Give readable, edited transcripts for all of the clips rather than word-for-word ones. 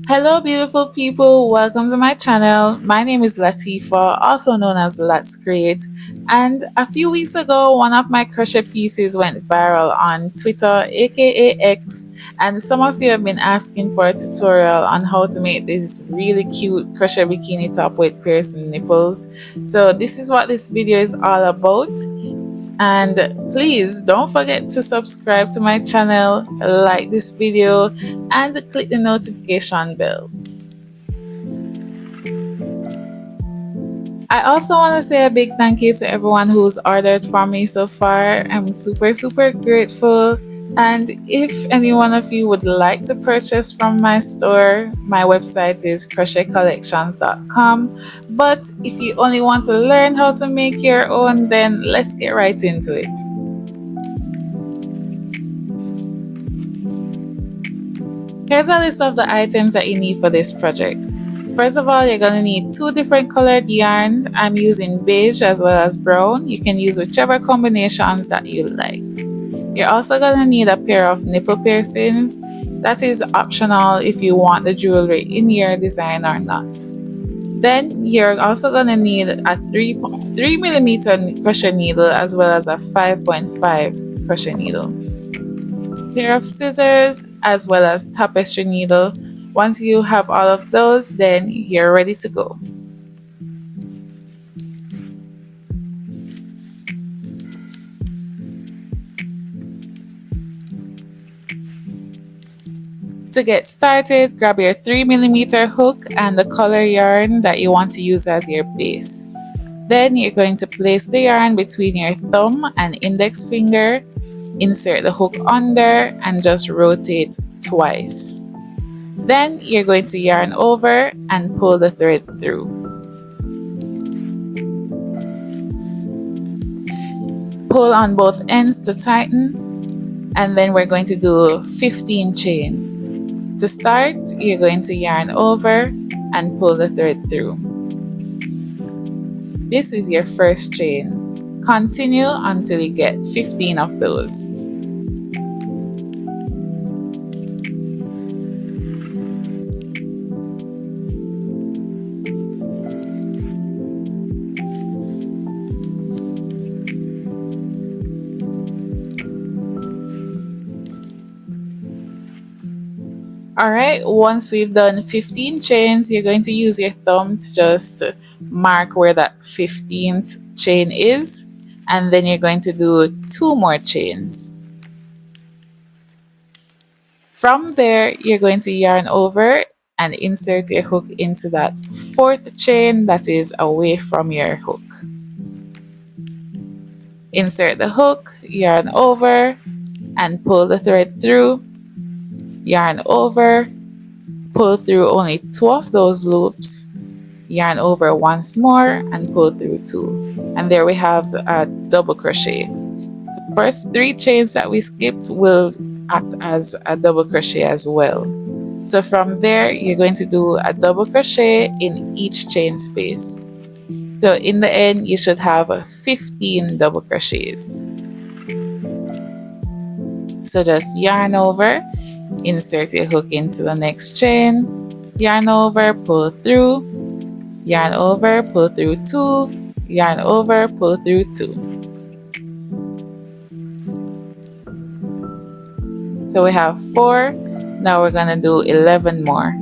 Hello, beautiful people. Welcome to my channel. My name is Latifa, also known as Latscreate. And a few weeks ago, one of my crochet pieces went viral on Twitter, aka X. And some of you have been asking for a tutorial on how to make this really cute crochet bikini top with piercing nipples. So, this is what this video is all about. And please don't forget to subscribe to my channel, like this video, and click the notification bell. I also want to say a big thank you to everyone who's ordered from me so far. I'm super grateful. And if any one of you would like to purchase from my store, my website is crochetcollections.com. But if you only want to learn how to make your own, then let's get right into it. Here's a list of the items that you need for this project. First of all, you're going to need two different colored yarns. I'm using beige as well as brown. You can use whichever combinations that you like. You're also going to need a pair of nipple piercings. That is optional if you want the jewelry in your design or not. Then you're also going to need a 3mm crochet needle as well as a 5.5 crochet needle. Pair of scissors as well as tapestry needle. Once you have all of those, then you're ready to go. To get started, grab your 3mm hook and the color yarn that you want to use as your base. Then you're going to place the yarn between your thumb and index finger, insert the hook under and just rotate twice. Then you're going to yarn over and pull the thread through. Pull on both ends to tighten, and then we're going to do 15 chains. To start, you're going to yarn over and pull the thread through. This is your first chain. Continue until you get 15 of those. Alright, once we've done 15 chains, you're going to use your thumb to just mark where that 15th chain is, and then you're going to do 2 more chains. From there, you're going to yarn over and insert your hook into that 4th chain that is away from your hook. Insert the hook, yarn over, and pull the thread through. Yarn over, pull through only 2 of those loops, yarn over once more and pull through 2, and there we have a double crochet. The first 3 chains that we skipped will act as a double crochet as well. So from there you're going to do a double crochet in each chain space. So in the end you should have 15 double crochets. So just yarn over, insert your hook into the next chain, yarn over, pull through, yarn over, pull through 2, yarn over, pull through 2. So we have 4. Now we're going to do 11 more.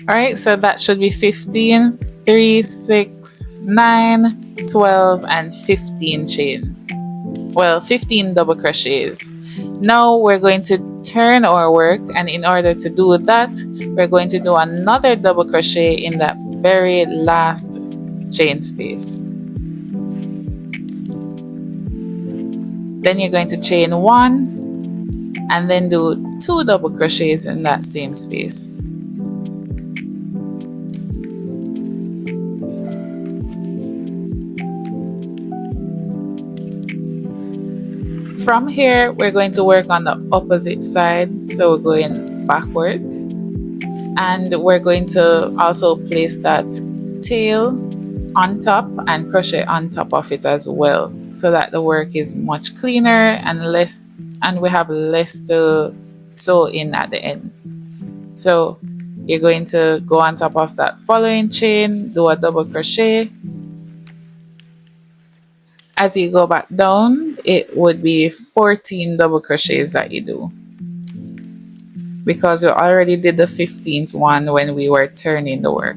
Alright, so that should be 15. 3, 6, 9, 12, and 15 chains. Well, 15 double crochets. Now we're going to turn our work, and in order to do that, we're going to do another double crochet in that very last chain space. Then you're going to chain 1 and then do 2 double crochets in that same space. From here, we're going to work on the opposite side, so we're going backwards, and we're going to also place that tail on top and crochet on top of it as well, so that the work is much cleaner and we have less to sew in at the end. So you're going to go on top of that following chain, do a double crochet. As you go back down, it would be 14 double crochets that you do, because we already did the 15th one when we were turning the work.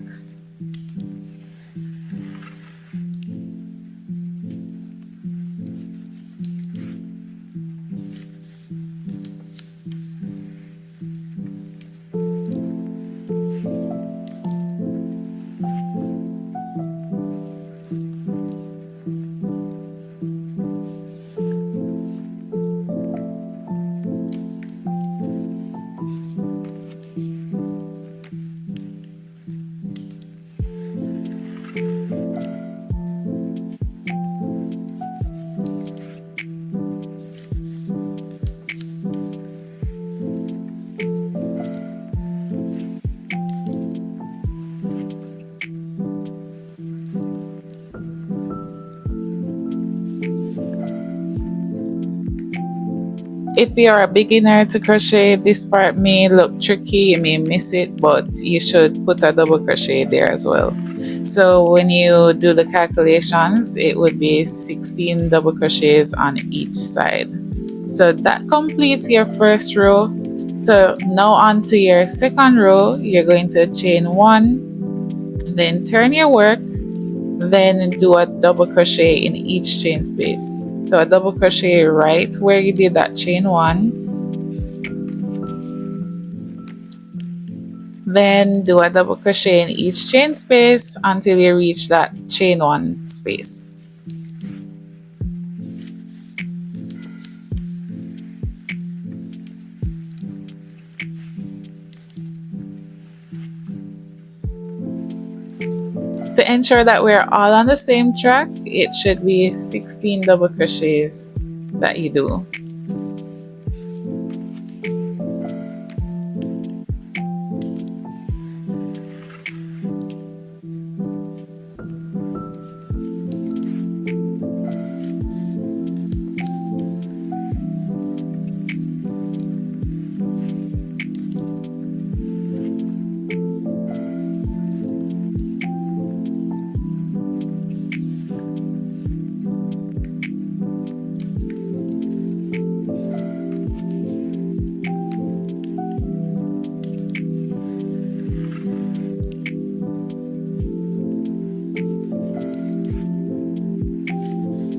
If you're a beginner to crochet, this part may look tricky, you may miss it, but you should put a double crochet there as well. So when you do the calculations, it would be 16 double crochets on each side. So that completes your first row. So now on to your second row, you're going to chain 1, and then turn your work, then do a double crochet in each chain space. So a double crochet right where you did that chain 1, then do a double crochet in each chain space until you reach that chain 1 space. To ensure that we're all on the same track, it should be 16 double crochets that you do.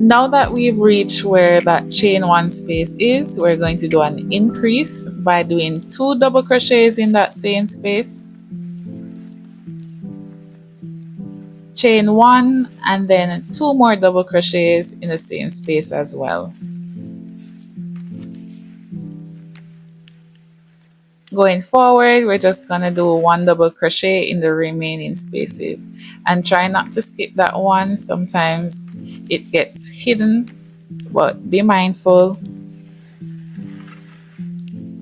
Now that we've reached where that chain 1 space is, we're going to do an increase by doing 2 double crochets in that same space. Chain 1 and then 2 more double crochets in the same space as well. Going forward, we're just gonna do 1 double crochet in the remaining spaces, and try not to skip that one. Sometimes it gets hidden, but be mindful.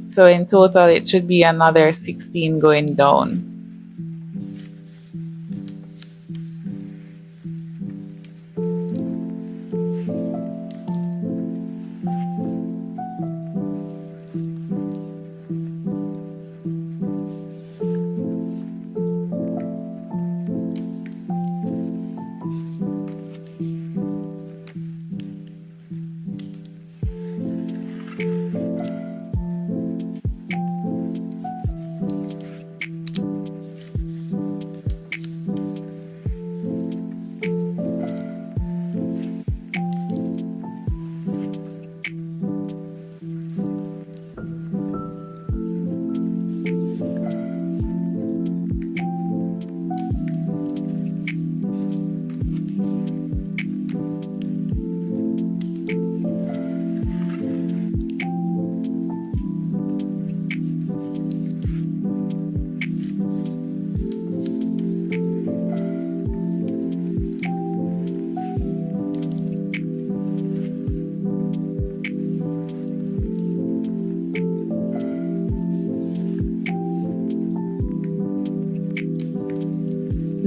So in total, it should be another 16 going down.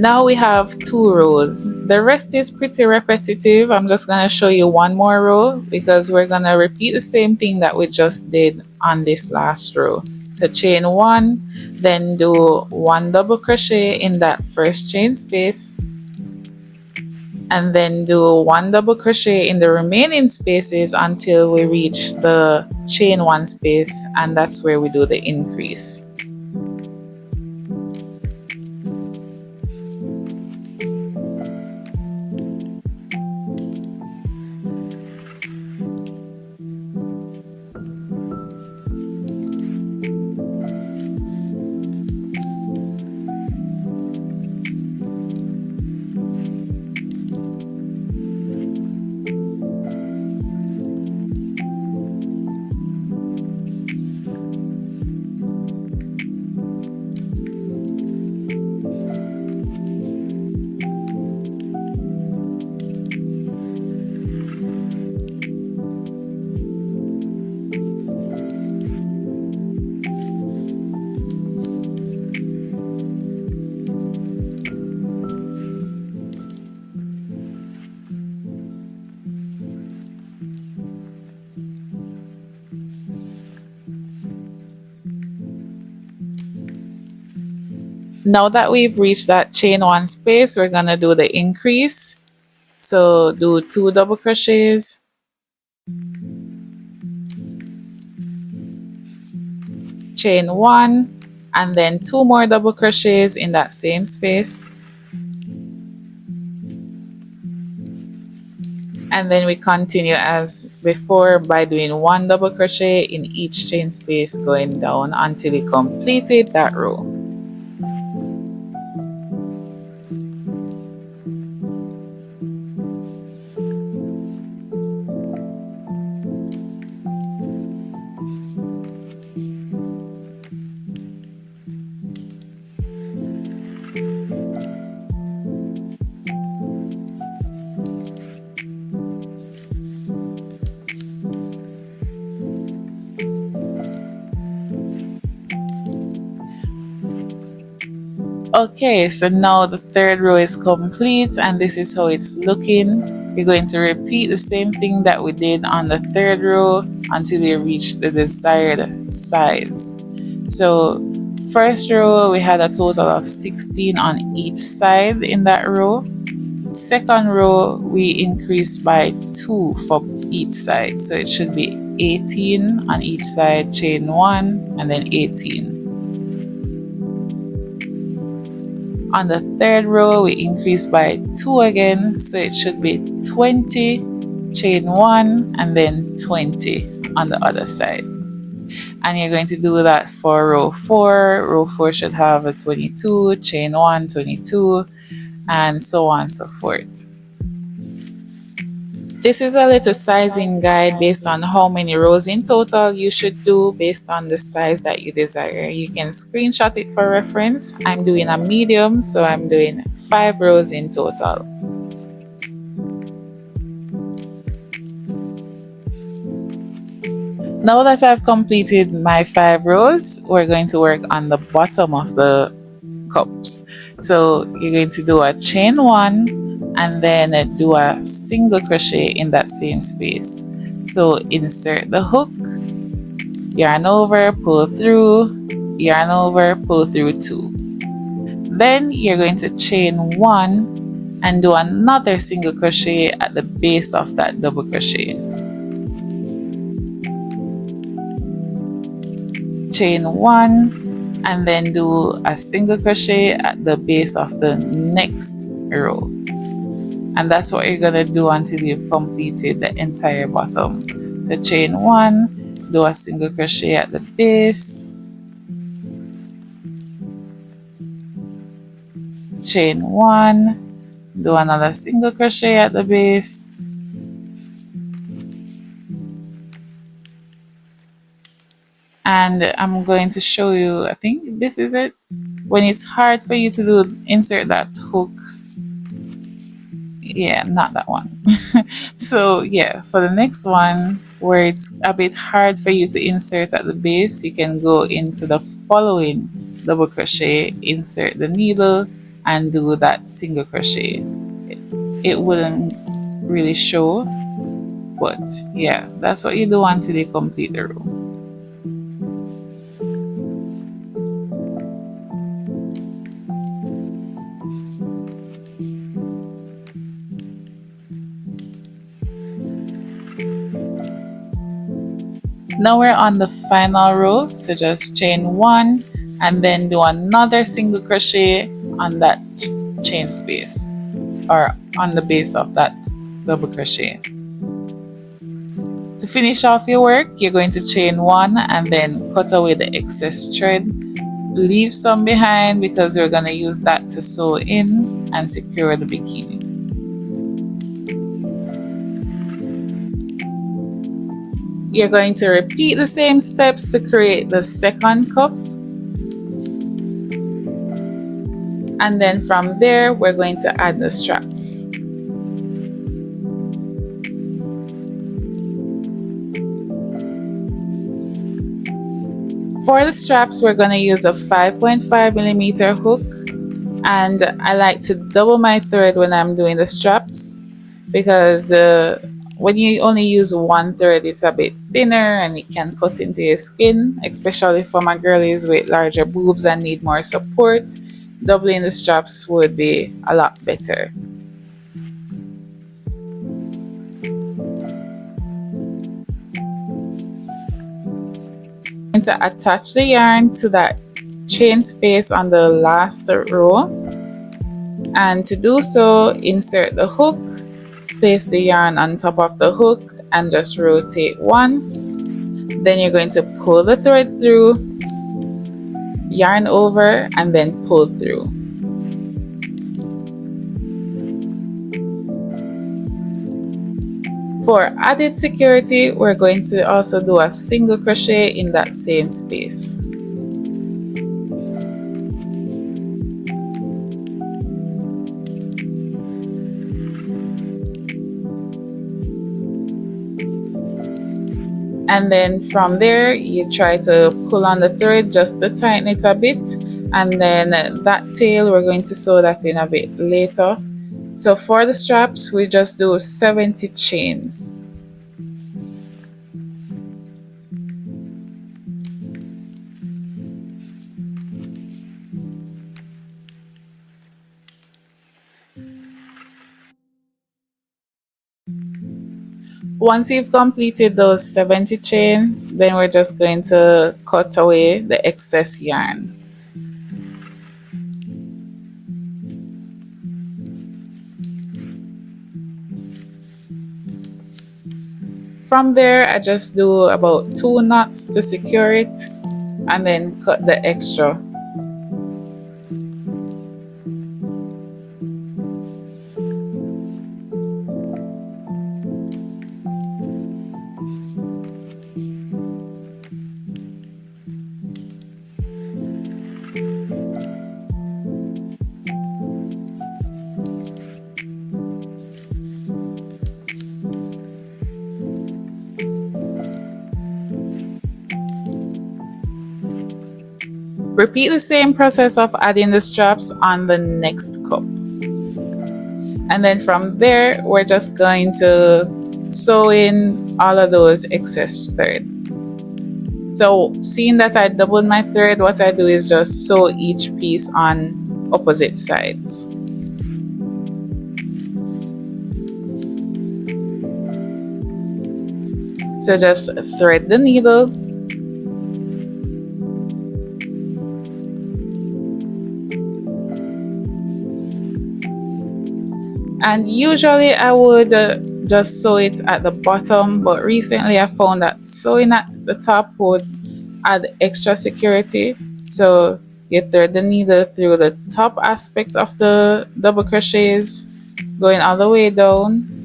Now we have 2 rows. The rest is pretty repetitive. I'm just going to show you one more row because we're going to repeat the same thing that we just did on this last row. So chain 1, then do 1 double crochet in that first chain space, and then do 1 double crochet in the remaining spaces until we reach the chain 1 space, and that's where we do the increase. Now that we've reached that chain 1 space, we're going to do the increase. So do 2 double crochets, chain 1, and then 2 more double crochets in that same space. And then we continue as before by doing 1 double crochet in each chain space going down until we completed that row. Okay, so now the 3rd row is complete and this is how it's looking. We're going to repeat the same thing that we did on the 3rd row until you reach the desired size. So 1st row we had a total of 16 on each side in that row. 2nd row we increased by 2 for each side, so it should be 18 on each side, chain 1 and then 18. On the 3rd row, we increase by 2 again, so it should be 20, chain 1, and then 20 on the other side. And you're going to do that for row 4. Row 4 should have a 22, chain 1, 22, and so on and so forth. This is a little sizing guide based on how many rows in total you should do based on the size that you desire. You can screenshot it for reference. I'm doing a medium, so I'm doing 5 rows in total. Now that I've completed my 5 rows, we're going to work on the bottom of the cups. So you're going to do a chain 1 and then do a single crochet in that same space. So insert the hook, yarn over, pull through, yarn over, pull through 2. Then you're going to chain 1 and do another single crochet at the base of that double crochet. Chain 1 and then do a single crochet at the base of the next row. And that's what you're going to do until you've completed the entire bottom. So chain 1, do a single crochet at the base, chain 1, do another single crochet at the base, and I'm going to show you, I think this is it, when it's hard for you to do insert that hook. Yeah, not that one. So yeah, for the next one where it's a bit hard for you to insert at the base, you can go into the following double crochet, insert the needle, and do that single crochet. It wouldn't really show, but yeah, that's what you do until you complete the row. Now we're on the final row, so just chain one and then do another single crochet on that chain space or on the base of that double crochet. To finish off your work, you're going to chain one and then cut away the excess thread. Leave some behind because we're going to use that to sew in and secure the bikini. You're going to repeat the same steps to create the second cup. And then from there, we're going to add the straps. For the straps, we're going to use a 5.5mm hook. And I like to double my thread when I'm doing the straps because when you only use one thread, it's a bit thinner and it can cut into your skin, especially for my girlies with larger boobs and need more support. Doubling the straps would be a lot better. I'm going to attach the yarn to that chain space on the last row, and to do so, insert the hook, place the yarn on top of the hook and just rotate once. Then you're going to pull the thread through, yarn over, and then pull through. For added security, we're going to also do a single crochet in that same space. And then from there, you try to pull on the thread just to tighten it a bit. And then that tail, we're going to sew that in a bit later. So for the straps, we just do 70 chains. Once you've completed those 70 chains, then we're just going to cut away the excess yarn. From there, I just do about 2 knots to secure it and then cut the extra. Repeat the same process of adding the straps on the next cup. And then from there, we're just going to sew in all of those excess thread. So seeing that I doubled my thread, what I do is just sew each piece on opposite sides. So just thread the needle. And usually I would just sew it at the bottom, but recently I found that sewing at the top would add extra security. So you thread the needle through the top aspect of the double crochets, going all the way down.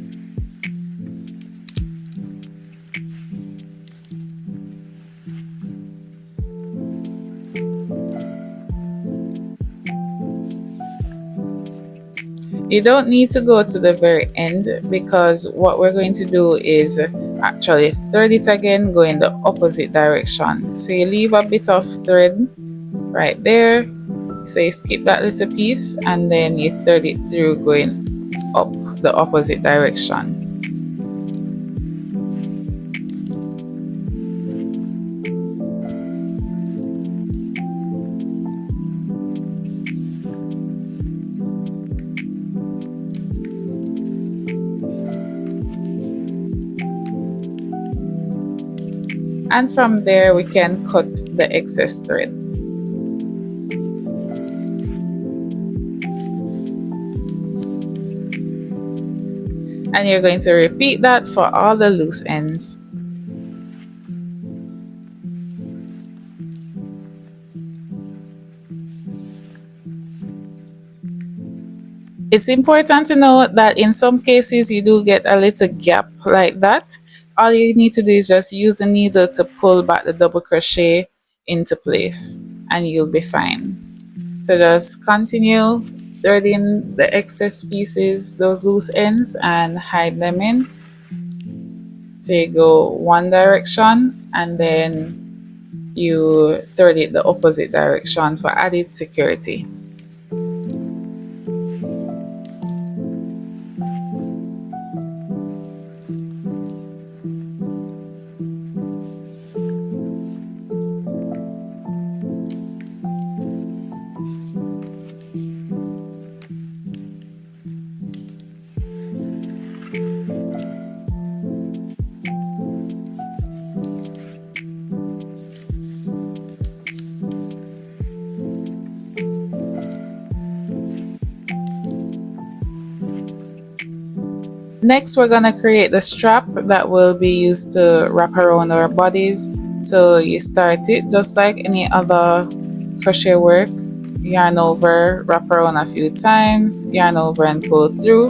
You don't need to go to the very end because what we're going to do is actually thread it again going the opposite direction. So you leave a bit of thread right there, So you skip that little piece and then you thread it through going up the opposite direction. And from there we can cut the excess thread. And you're going to repeat that for all the loose ends. It's important to note that in some cases you do get a little gap like that. All you need to do is just use the needle to pull back the double crochet into place and you'll be fine. So just continue threading the excess pieces, those loose ends, and hide them in. So you go one direction and then you thread it the opposite direction for added security. Next, we're gonna create the strap that will be used to wrap around our bodies. So you start it just like any other crochet work. Yarn over, wrap around a few times, yarn over and pull through,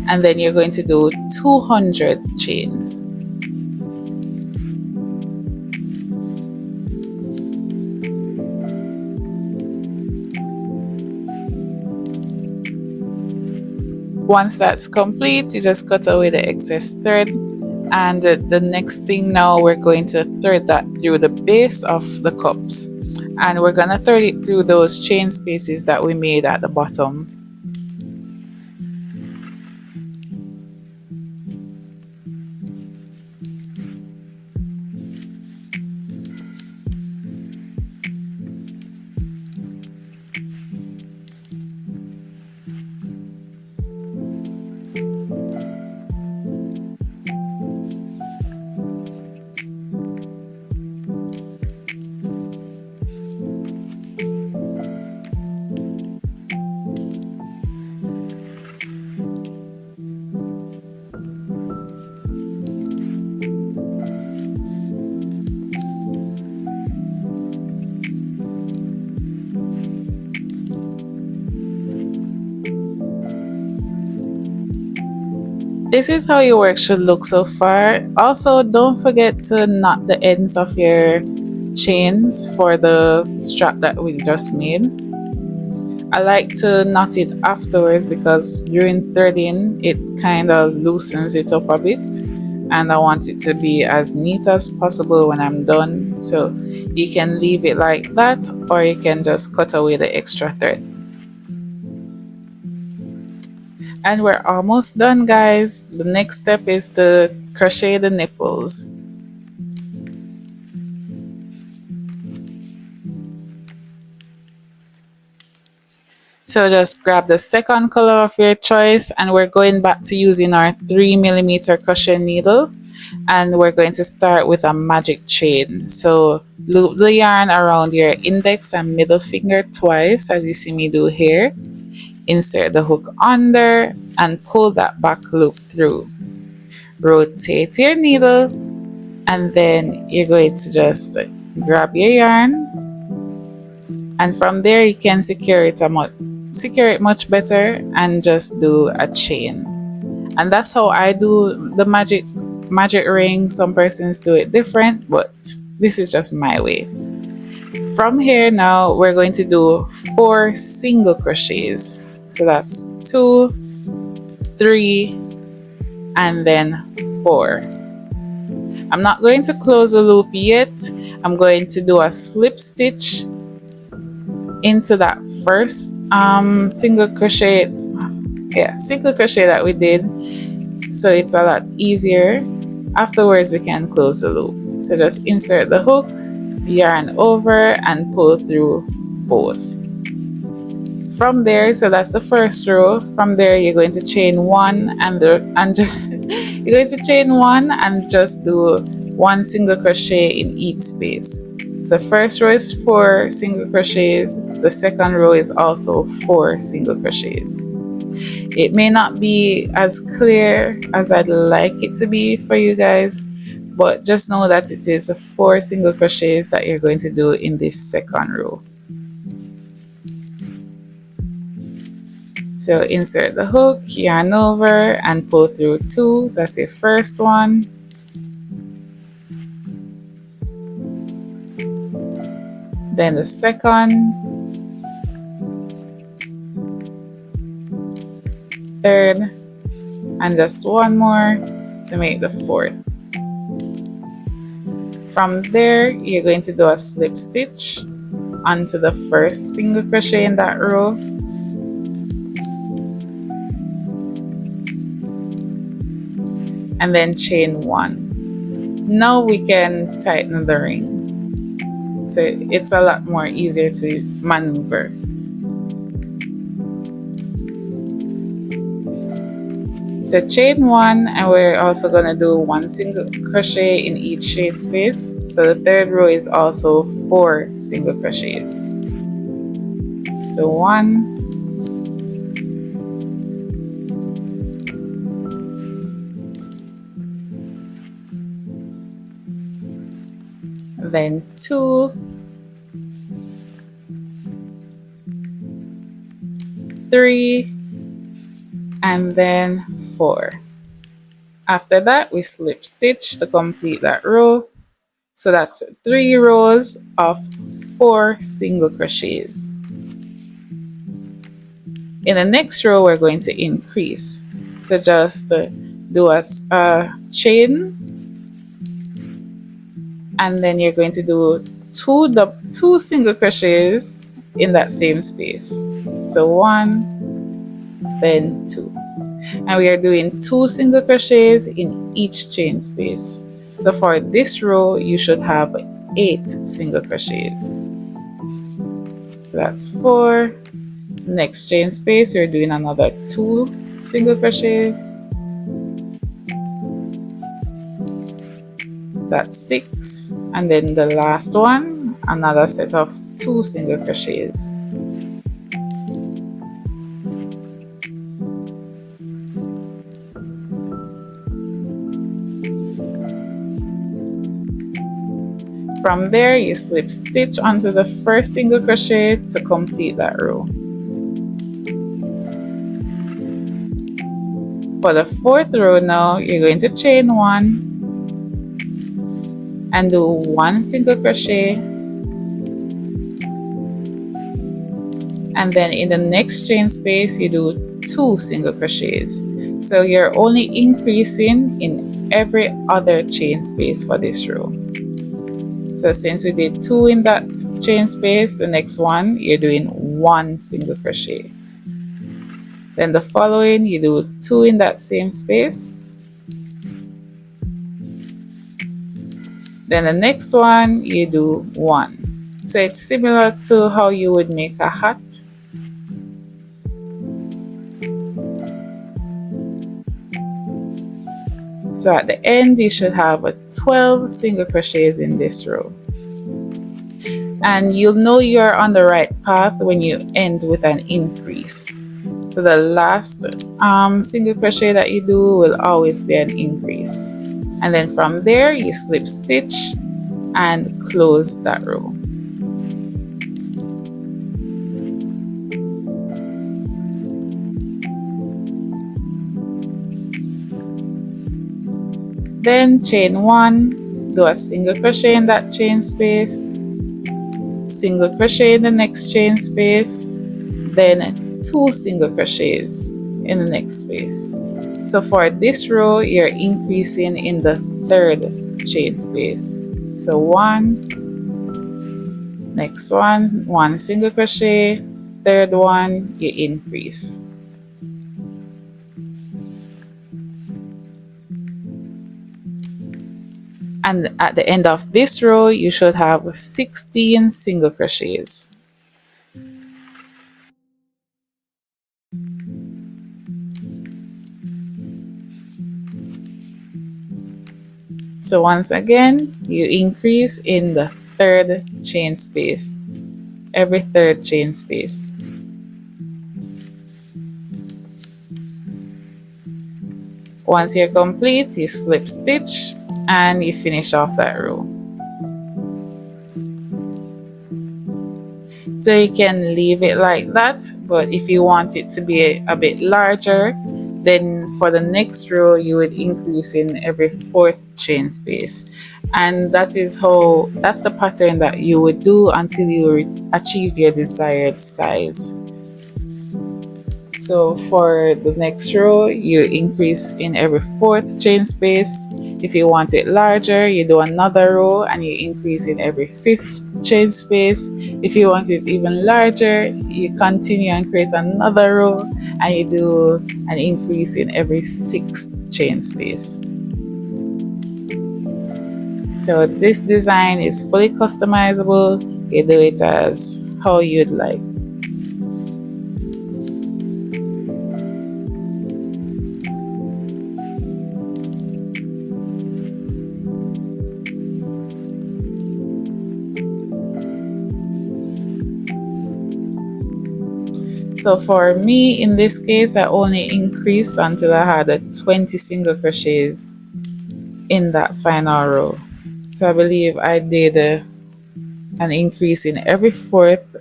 and then you're going to do 200 chains. Once that's complete, you just cut away the excess thread, and the next thing now we're going to thread that through the base of the cups, and we're gonna thread it through those chain spaces that we made at the bottom. This is how your work should look so far. Also, don't forget to knot the ends of your chains for the strap that we just made. I like to knot it afterwards because during threading it kind of loosens it up a bit, and I want it to be as neat as possible when I'm done. So you can leave it like that, or you can just cut away the extra thread. And we're almost done, guys. The next step is to crochet the nipples. So just grab the second color of your choice, and we're going back to using our 3mm crochet needle, and we're going to start with a magic chain. So loop the yarn around your index and middle finger twice, as you see me do here. Insert the hook under and pull that back loop through. Rotate your needle, and then you're going to just grab your yarn, and from there you can secure it much better and just do a chain. And that's how I do the magic ring. Some persons do it different, but this is just my way. From here now we're going to do 4 single crochets. So that's 2, 3, and then 4. I'm not going to close the loop yet. I'm going to do a slip stitch into that first single crochet, single crochet that we did, so it's a lot easier. Afterwards we can close the loop. So just insert the hook, yarn over, and pull through both. From there, so that's the first row. From there you're going to chain one and just you're going to chain one and just do one single crochet in each space. So first row is 4 single crochets, the second row is also 4 single crochets. It may not be as clear as I'd like it to be for you guys, but just know that it is 4 single crochets that you're going to do in this second row. So insert the hook, yarn over, and pull through 2. That's your first one. Then the second, third, and just one more to make the fourth. From there, you're going to do a slip stitch onto the first single crochet in that row. And then chain 1. Now we can tighten the ring. So it's a lot more easier to maneuver. So chain 1, and we're also going to do 1 single crochet in each chain space. So the third row is also 4 single crochets. So 1, then 2, 3, and then 4. After that, we slip stitch to complete that row. So that's 3 rows of 4 single crochets. In the next row, we're going to increase. So just do a chain, and then you're going to do 2 single crochets in that same space. So 1, then 2. And we are doing 2 single crochets in each chain space. So for this row, you should have 8 single crochets. That's 4. Next chain space, we're doing another 2 single crochets. That's 6. And then the last one, another set of 2 single crochets. From there, you slip stitch onto the first single crochet to complete that row. For the fourth row now, you're going to chain 1 and do 1 single crochet, and then in the next chain space you do 2 single crochets. So you're only increasing in every other chain space for this row. So since we did 2 in that chain space, the next one you're doing 1 single crochet. Then the following you do 2 in that same space. Then the next one you do 1. So it's similar to how you would make a hat. So at the end you should have 12 single crochets in this row. And you'll know you're on the right path when you end with an increase. So the last single crochet that you do will always be an increase. And then from there you slip stitch and close that row. Then chain 1, do a single crochet in that chain space, single crochet in the next chain space, then 2 single crochets in the next space. So for this row, you're increasing in the third chain space. So 1, Next one single crochet, third one you increase. And at the end of this row you should have 16 single crochets. So once again you increase in the third chain space, every third chain space. Once you're complete, you slip stitch and you finish off that row. So you can leave it like that, but if you want it to be a bit larger, then for the next row you would increase in every fourth chain space. And that's the pattern that you would do until you achieve your desired size. So for the next row, you increase in every fourth chain space. If you want it larger, you do another row and you increase in every fifth chain space. If you want it even larger, you continue and create another row and you do an increase in every sixth chain space. So this design is fully customizable. You do it as how you'd like. So for me, in this case, I only increased until I had 20 single crochets in that final row. So I believe I did an increase in every fourth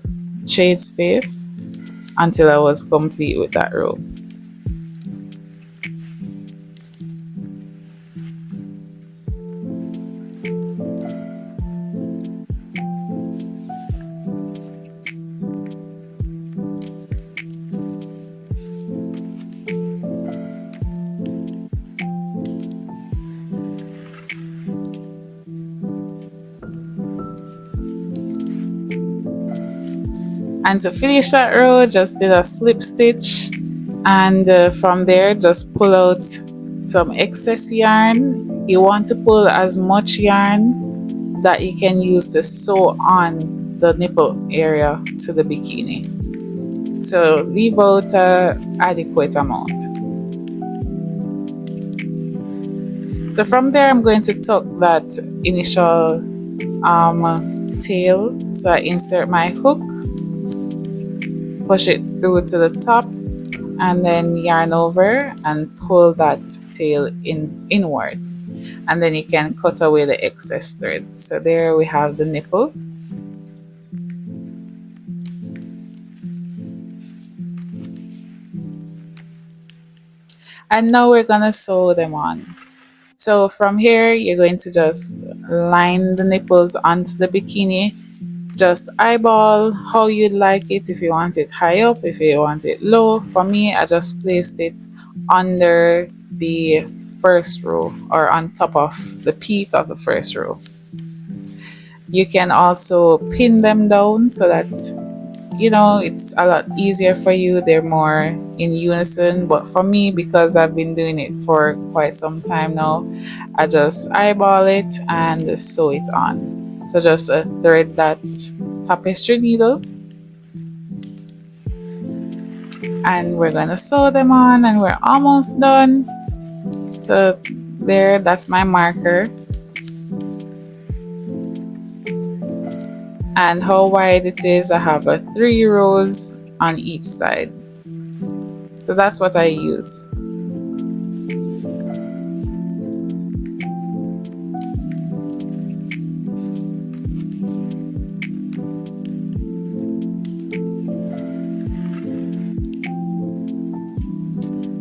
chain space until I was complete with that row. And to finish that row, just did a slip stitch, and from there just pull out some excess yarn. You want to pull as much yarn that you can use to sew on the nipple area to the bikini. So leave out an adequate amount. So from there I'm going to tuck that initial tail. So I insert my hook, push it through to the top, and then yarn over and pull that tail inwards, and then you can cut away the excess thread. So there we have the nipple. And now we're gonna sew them on. So from here you're going to just line the nipples onto the bikini. Just eyeball how you'd like it, if you want it high up, if you want it low. For me, I just placed it under the first row, or on top of the peak of the first row. You can also pin them down so that it's a lot easier for you. They're more in unison. But for me, because I've been doing it for quite some time now, I just eyeball it and sew it on. So just thread that tapestry needle, and we're gonna sew them on, and we're almost done. So there, that's my marker. And how wide it is, I have 3 rows on each side. So that's what I use.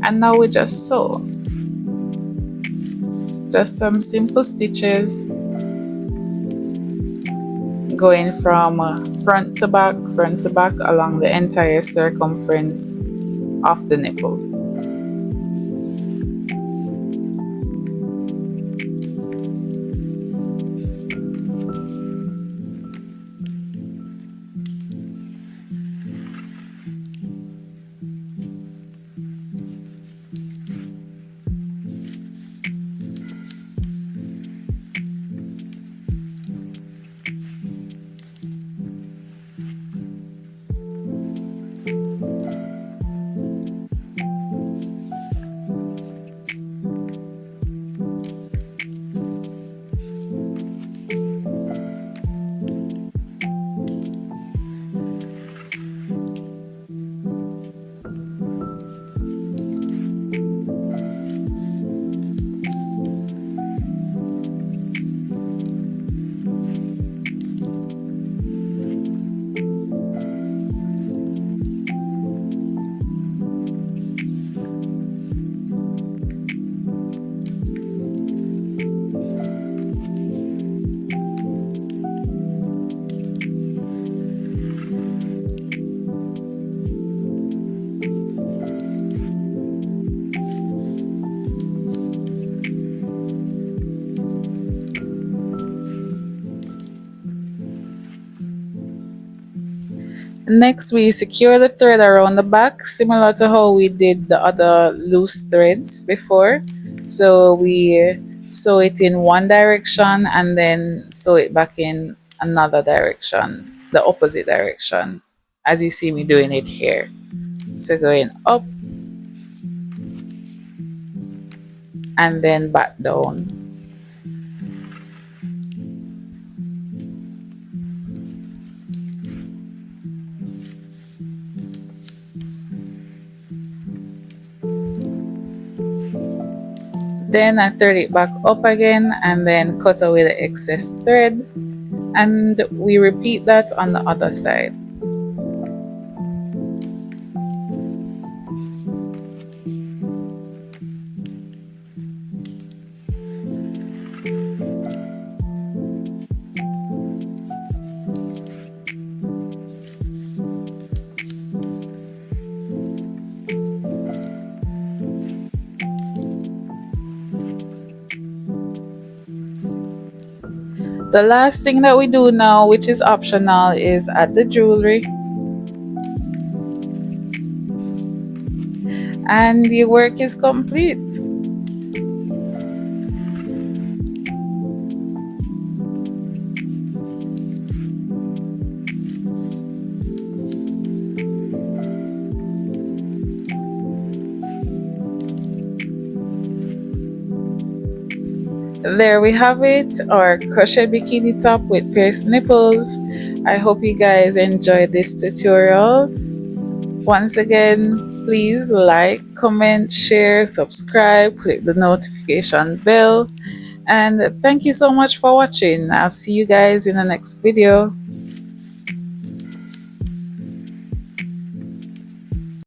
And now we just sew. Just some simple stitches going from front to back along the entire circumference of the nipple. Next, we secure the thread around the back, similar to how we did the other loose threads before. So we sew it in one direction and then sew it back in another direction, the opposite direction, as you see me doing it here. So going up and then back down. Then I thread it back up again and then cut away the excess thread, and we repeat that on the other side. The last thing that we do now, which is optional, is add the jewelry. And your work is complete. There we have it, our crochet bikini top with pierced nipples. I hope you guys enjoyed this tutorial. Once again, please like, comment, share, subscribe, click the notification bell, and thank you so much for watching. I'll see you guys in the next video.